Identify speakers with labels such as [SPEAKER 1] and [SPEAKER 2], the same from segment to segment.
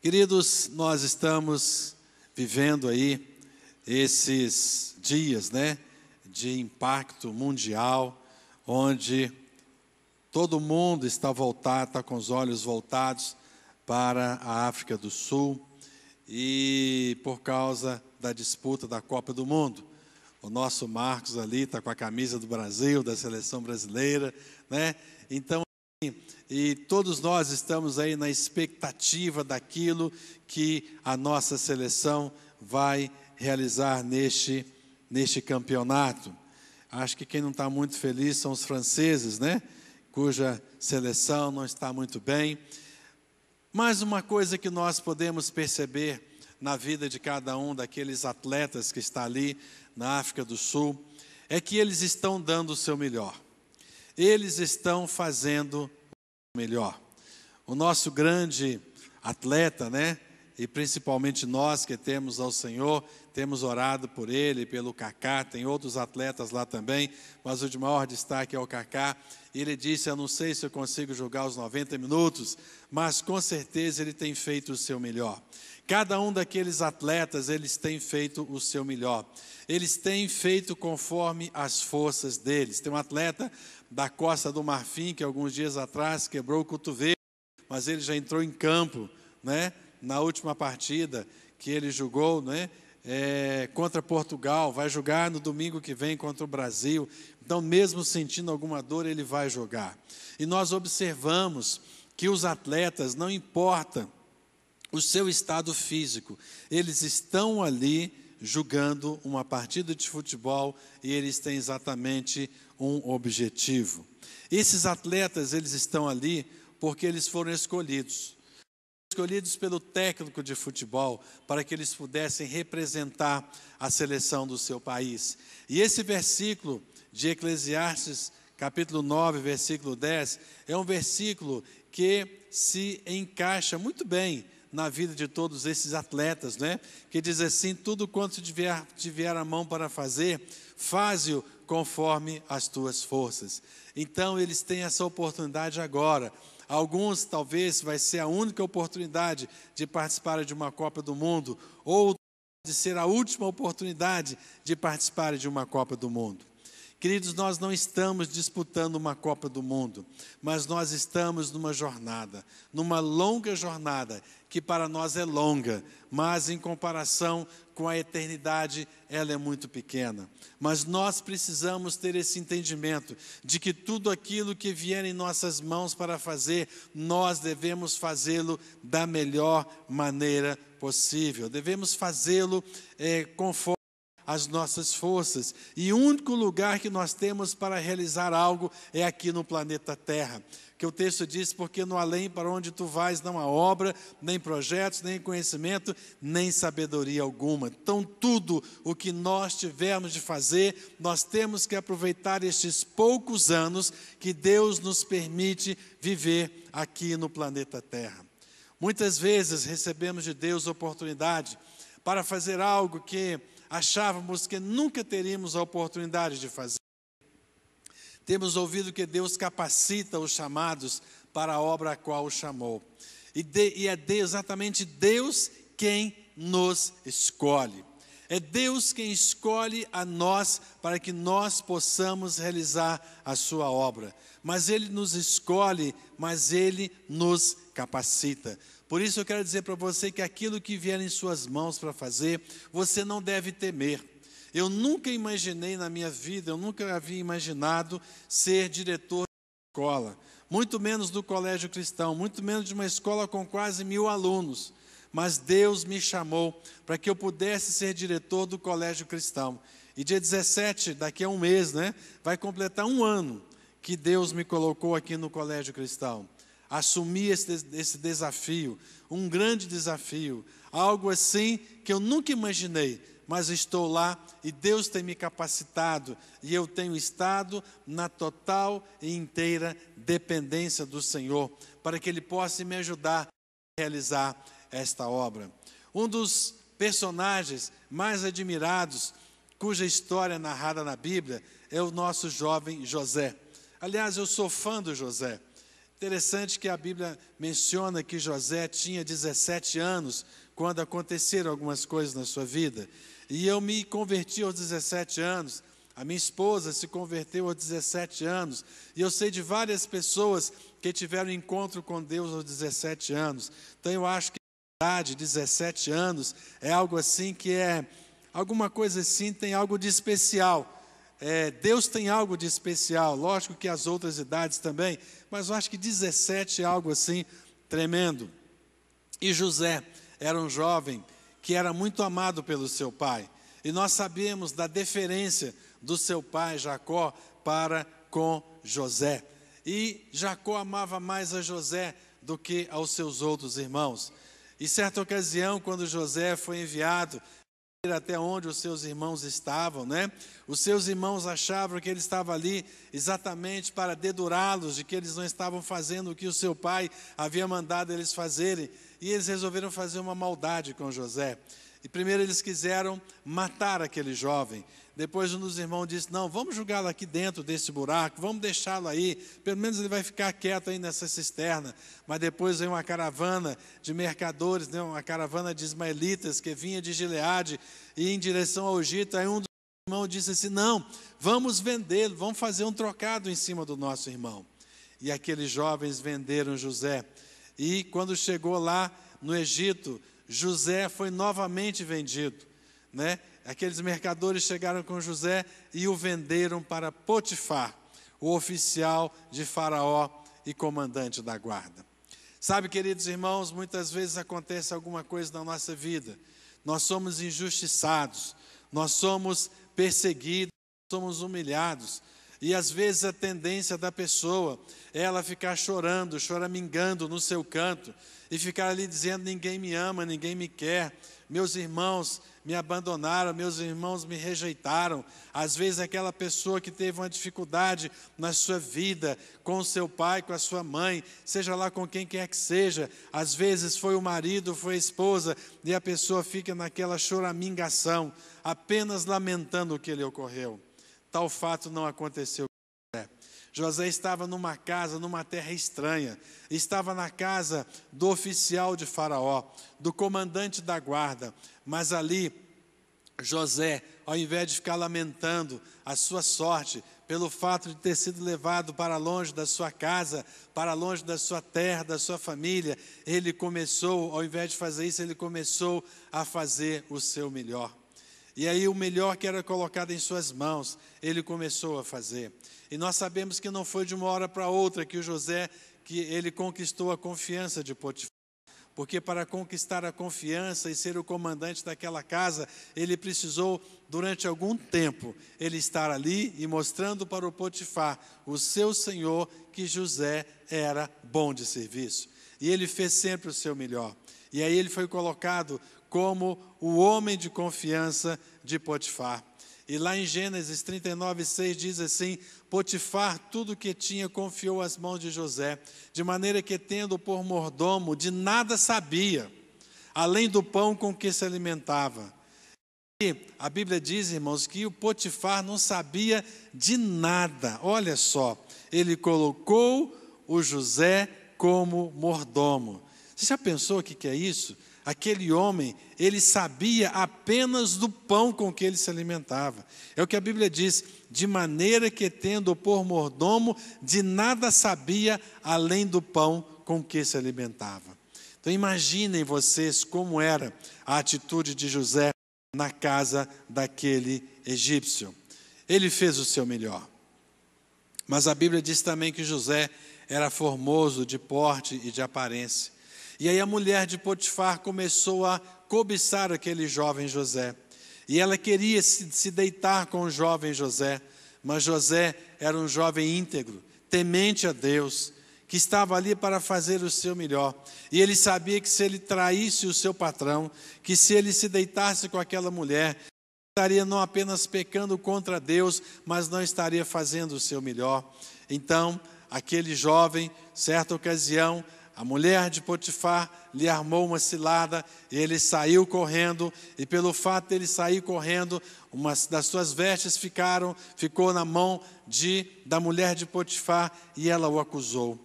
[SPEAKER 1] Queridos, nós estamos vivendo aí esses dias, de impacto mundial, onde todo mundo está com os olhos voltados para a África do Sul e por causa da disputa da Copa do Mundo. O nosso Marcos ali está com a camisa do Brasil, da seleção brasileira, Então, e todos nós estamos aí na expectativa daquilo que a nossa seleção vai realizar neste campeonato. Acho que quem não está muito feliz são os franceses, cuja seleção não está muito bem. Mas uma coisa que nós podemos perceber na vida de cada um daqueles atletas que está ali na África do Sul, é que eles estão dando o seu melhor. Eles estão fazendo o melhor. O nosso grande atleta, e principalmente nós que temos ao Senhor, temos orado por ele, pelo Kaká, tem outros atletas lá também, mas o de maior destaque é o Kaká. Ele disse: eu não sei se eu consigo jogar os 90 minutos, mas com certeza ele tem feito o seu melhor. Cada um daqueles atletas, eles têm feito o seu melhor. Eles têm feito conforme as forças deles. Tem um atleta da Costa do Marfim, que alguns dias atrás quebrou o cotovelo, mas ele já entrou em campo, na última partida que ele jogou, contra Portugal, vai jogar no domingo que vem contra o Brasil. Então, mesmo sentindo alguma dor, ele vai jogar. E nós observamos que os atletas, não importa o seu estado físico, eles estão ali jogando uma partida de futebol e eles têm exatamente um objetivo. Esses atletas, eles estão ali porque eles foram escolhidos pelo técnico de futebol para que eles pudessem representar a seleção do seu país. E esse versículo de Eclesiastes, capítulo 9, versículo 10, é um versículo que se encaixa muito bem na vida de todos esses atletas, que diz assim: tudo quanto tiver a mão para fazer, faze-o conforme as tuas forças. Então eles têm essa oportunidade agora. Alguns talvez vai ser a única oportunidade de participar de uma Copa do Mundo, ou de ser a última oportunidade de participar de uma Copa do Mundo. Queridos, nós não estamos disputando uma Copa do Mundo, mas nós estamos numa jornada, numa longa jornada, que para nós é longa, mas em comparação com a eternidade, ela é muito pequena. Mas nós precisamos ter esse entendimento de que tudo aquilo que vier em nossas mãos para fazer, nós devemos fazê-lo da melhor maneira possível. Devemos fazê-lo conforme as nossas forças. E o único lugar que nós temos para realizar algo é aqui no planeta Terra. Que o texto diz: porque no além para onde tu vais não há obra, nem projetos, nem conhecimento, nem sabedoria alguma. Então tudo o que nós tivermos de fazer, nós temos que aproveitar estes poucos anos que Deus nos permite viver aqui no planeta Terra. Muitas vezes recebemos de Deus oportunidade para fazer algo que achávamos que nunca teríamos a oportunidade de fazer. Temos ouvido que Deus capacita os chamados para a obra a qual o chamou. E é exatamente Deus quem nos escolhe. É Deus quem escolhe a nós para que nós possamos realizar a sua obra. Mas Ele nos escolhe, mas Ele nos capacita. Por isso eu quero dizer para você que aquilo que vier em suas mãos para fazer, você não deve temer. Eu nunca imaginei na minha vida, eu nunca havia imaginado ser diretor de escola, muito menos do colégio cristão, muito menos de uma escola com quase 1000 alunos. Mas Deus me chamou para que eu pudesse ser diretor do colégio cristão. E dia 17, daqui a um mês, vai completar 1 ano que Deus me colocou aqui no colégio cristão. Assumi esse desafio, um grande desafio, algo assim que eu nunca imaginei, mas estou lá e Deus tem me capacitado e eu tenho estado na total e inteira dependência do Senhor, para que Ele possa me ajudar a realizar esta obra. Um dos personagens mais admirados, cuja história é narrada na Bíblia, é o nosso jovem José. Aliás, eu sou fã do José. Interessante que a Bíblia menciona que José tinha 17 anos quando aconteceram algumas coisas na sua vida. E eu me converti aos 17 anos, a minha esposa se converteu aos 17 anos, e eu sei de várias pessoas que tiveram encontro com Deus aos 17 anos. Então eu acho que a idade, 17 anos, é algo assim que alguma coisa assim, tem algo de especial. Deus tem algo de especial, lógico que as outras idades também, mas eu acho que 17 é algo assim tremendo. E José era um jovem que era muito amado pelo seu pai, e nós sabemos da deferência do seu pai Jacó para com José, e Jacó amava mais a José do que aos seus outros irmãos. E certa ocasião, quando José foi enviado até onde os seus irmãos estavam, né? Os seus irmãos achavam que ele estava ali exatamente para dedurá-los, de que eles não estavam fazendo o que o seu pai havia mandado eles fazerem, e eles resolveram fazer uma maldade com José. E primeiro eles quiseram matar aquele jovem. Depois um dos irmãos disse: não, vamos jogá-lo aqui dentro desse buraco, vamos deixá-lo aí, pelo menos ele vai ficar quieto aí nessa cisterna. Mas depois veio uma caravana de mercadores, né, uma caravana de ismaelitas que vinha de Gileade e em direção ao Egito. Aí um dos irmãos disse assim: não, vamos vendê-lo, vamos fazer um trocado em cima do nosso irmão. E aqueles jovens venderam José. E quando chegou lá no Egito, José foi novamente vendido, né? Aqueles mercadores chegaram com José e o venderam para Potifar, o oficial de Faraó e comandante da guarda. Sabe, queridos irmãos, muitas vezes acontece alguma coisa na nossa vida. Nós somos injustiçados, nós somos perseguidos, somos humilhados. E às vezes a tendência da pessoa é ela ficar chorando, choramingando no seu canto e ficar ali dizendo: ninguém me ama, ninguém me quer, meus irmãos me abandonaram, meus irmãos me rejeitaram. Às vezes aquela pessoa que teve uma dificuldade na sua vida, com o seu pai, com a sua mãe, seja lá com quem quer que seja, às vezes foi o marido, foi a esposa, e a pessoa fica naquela choramingação, apenas lamentando o que lhe ocorreu. Tal fato não aconteceu com José. José estava numa casa, numa terra estranha, estava na casa do oficial de Faraó, do comandante da guarda, mas ali José, ao invés de ficar lamentando a sua sorte, pelo fato de ter sido levado para longe da sua casa, para longe da sua terra, da sua família, ele começou, ao invés de fazer isso, ele começou a fazer o seu melhor. E aí o melhor que era colocado em suas mãos, ele começou a fazer. E nós sabemos que não foi de uma hora para outra que ele conquistou a confiança de Potifar. Porque para conquistar a confiança e ser o comandante daquela casa, ele precisou, durante algum tempo, ele estar ali e mostrando para o Potifar, o seu senhor, que José era bom de serviço. E ele fez sempre o seu melhor. E aí ele foi colocado como o homem de confiança de Potifar. E lá em Gênesis 39:6 diz assim: Potifar tudo o que tinha confiou às mãos de José, de maneira que, tendo por mordomo, de nada sabia, além do pão com que se alimentava. E a Bíblia diz, irmãos, que o Potifar não sabia de nada. Olha só, ele colocou o José como mordomo. Você já pensou o que é isso? Aquele homem, ele sabia apenas do pão com que ele se alimentava. É o que a Bíblia diz: de maneira que, tendo por mordomo, de nada sabia além do pão com que se alimentava. Então imaginem vocês como era a atitude de José na casa daquele egípcio. Ele fez o seu melhor. Mas a Bíblia diz também que José era formoso de porte e de aparência. E aí a mulher de Potifar começou a cobiçar aquele jovem José. E ela queria se deitar com o jovem José. Mas José era um jovem íntegro, temente a Deus, que estava ali para fazer o seu melhor. E ele sabia que se ele traísse o seu patrão, que se ele se deitasse com aquela mulher, estaria não apenas pecando contra Deus, mas não estaria fazendo o seu melhor. Então, aquele jovem, certa ocasião, a mulher de Potifar lhe armou uma cilada, e ele saiu correndo, e pelo fato de ele sair correndo, uma das suas vestes ficou na mão da mulher de Potifar, e ela o acusou.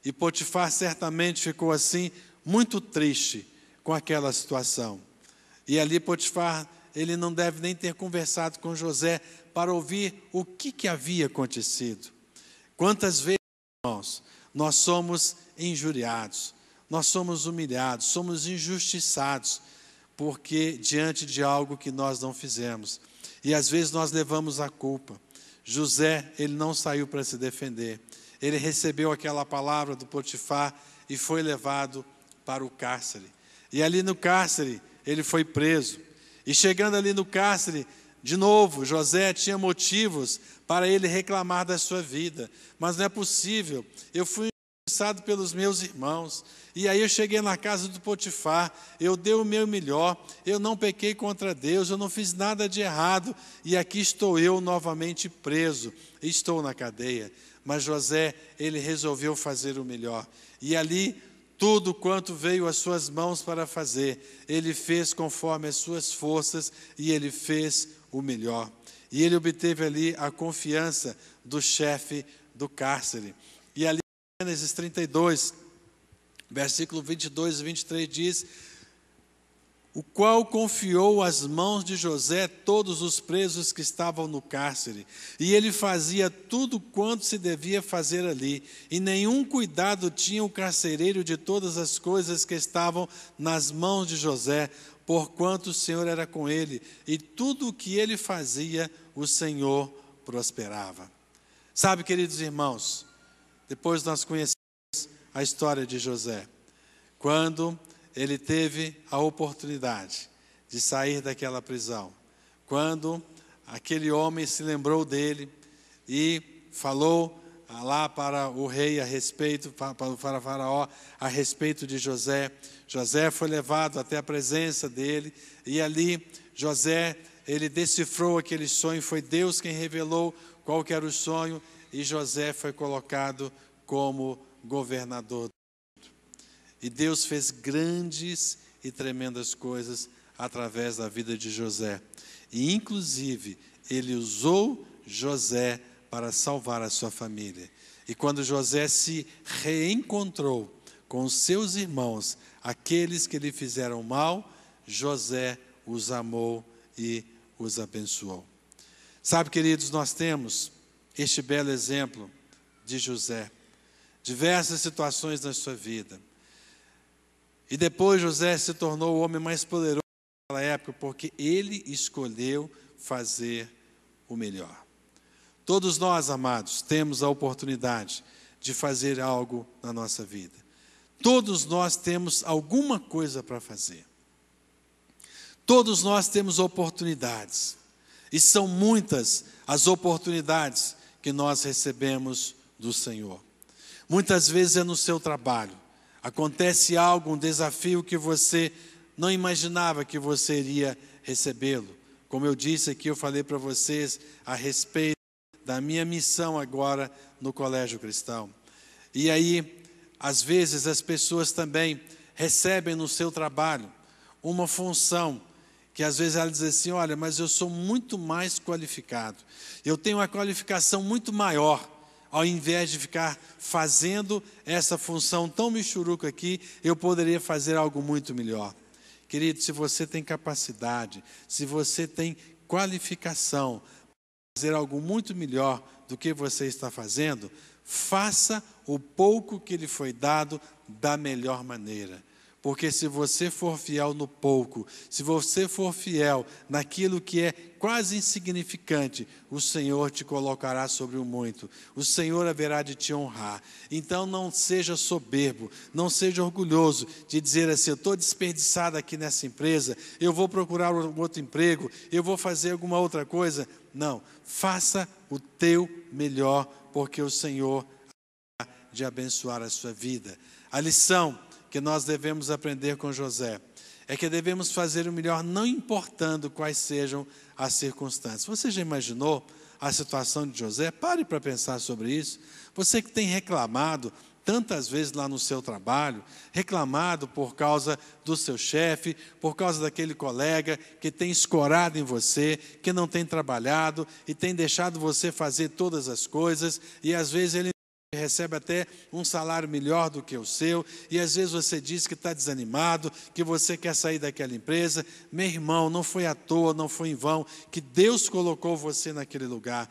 [SPEAKER 1] E Potifar certamente ficou assim, muito triste com aquela situação. E ali Potifar, ele não deve nem ter conversado com José para ouvir o que havia acontecido. Quantas vezes, irmãos, nós somos injuriados, nós somos humilhados, somos injustiçados, porque diante de algo que nós não fizemos. E às vezes nós levamos a culpa. José, ele não saiu para se defender. Ele recebeu aquela palavra do Potifar e foi levado para o cárcere. E ali no cárcere, ele foi preso. E chegando ali no cárcere, de novo, José tinha motivos para ele reclamar da sua vida. Mas não é possível, eu fui injustiçado pelos meus irmãos. E aí eu cheguei na casa do Potifar, eu dei o meu melhor, eu não pequei contra Deus, eu não fiz nada de errado. E aqui estou eu novamente preso, estou na cadeia. Mas José, ele resolveu fazer o melhor. E ali, tudo quanto veio às suas mãos para fazer, ele fez conforme as suas forças e ele fez o melhor. E ele obteve ali a confiança do chefe do cárcere. E ali em Gênesis 32, versículo 22 e 23 diz: o qual confiou às mãos de José todos os presos que estavam no cárcere, e ele fazia tudo quanto se devia fazer ali, e nenhum cuidado tinha o carcereiro de todas as coisas que estavam nas mãos de José, porquanto o Senhor era com ele, e tudo o que ele fazia, o Senhor prosperava. Sabe, queridos irmãos, depois nós conhecemos a história de José, quando ele teve a oportunidade de sair daquela prisão, quando aquele homem se lembrou dele e falou lá para o rei a respeito, para Faraó, a respeito de José. José foi levado até a presença dele, e ali José, ele decifrou aquele sonho, foi Deus quem revelou qual que era o sonho, e José foi colocado como governador. E Deus fez grandes e tremendas coisas através da vida de José. E, inclusive, ele usou José para salvar a sua família. E quando José se reencontrou com os seus irmãos, aqueles que lhe fizeram mal, José os amou e os abençoou. Sabe, queridos, nós temos este belo exemplo de José. Diversas situações na sua vida. E depois José se tornou o homem mais poderoso naquela época, porque ele escolheu fazer o melhor. Todos nós, amados, temos a oportunidade de fazer algo na nossa vida. Todos nós temos alguma coisa para fazer. Todos nós temos oportunidades. E são muitas as oportunidades que nós recebemos do Senhor. Muitas vezes é no seu trabalho. Acontece algo, um desafio que você não imaginava que você iria recebê-lo. Como eu disse aqui, eu falei para vocês a respeito da minha missão agora no Colégio Cristão. E aí, às vezes, as pessoas também recebem no seu trabalho uma função que às vezes ela diz assim: olha, mas eu sou muito mais qualificado. Eu tenho uma qualificação muito maior. Ao invés de ficar fazendo essa função tão michuruca aqui, eu poderia fazer algo muito melhor. Querido, se você tem capacidade, se você tem qualificação para fazer algo muito melhor do que você está fazendo, faça o pouco que lhe foi dado da melhor maneira. Porque se você for fiel no pouco, se você for fiel naquilo que é quase insignificante, o Senhor te colocará sobre o muito. O Senhor haverá de te honrar. Então não seja soberbo, não seja orgulhoso de dizer assim: eu estou desperdiçado aqui nessa empresa, eu vou procurar um outro emprego, eu vou fazer alguma outra coisa. Não, faça o teu melhor, porque o Senhor há de abençoar a sua vida. A lição que nós devemos aprender com José é que devemos fazer o melhor, não importando quais sejam as circunstâncias. Você já imaginou a situação de José? Pare para pensar sobre isso. Você que tem reclamado tantas vezes lá no seu trabalho, reclamado por causa do seu chefe, por causa daquele colega que tem escorado em você, que não tem trabalhado e tem deixado você fazer todas as coisas, e às vezes ele recebe até um salário melhor do que o seu, e às vezes você diz que está desanimado, que você quer sair daquela empresa. Meu irmão, não foi à toa, não foi em vão que Deus colocou você naquele lugar.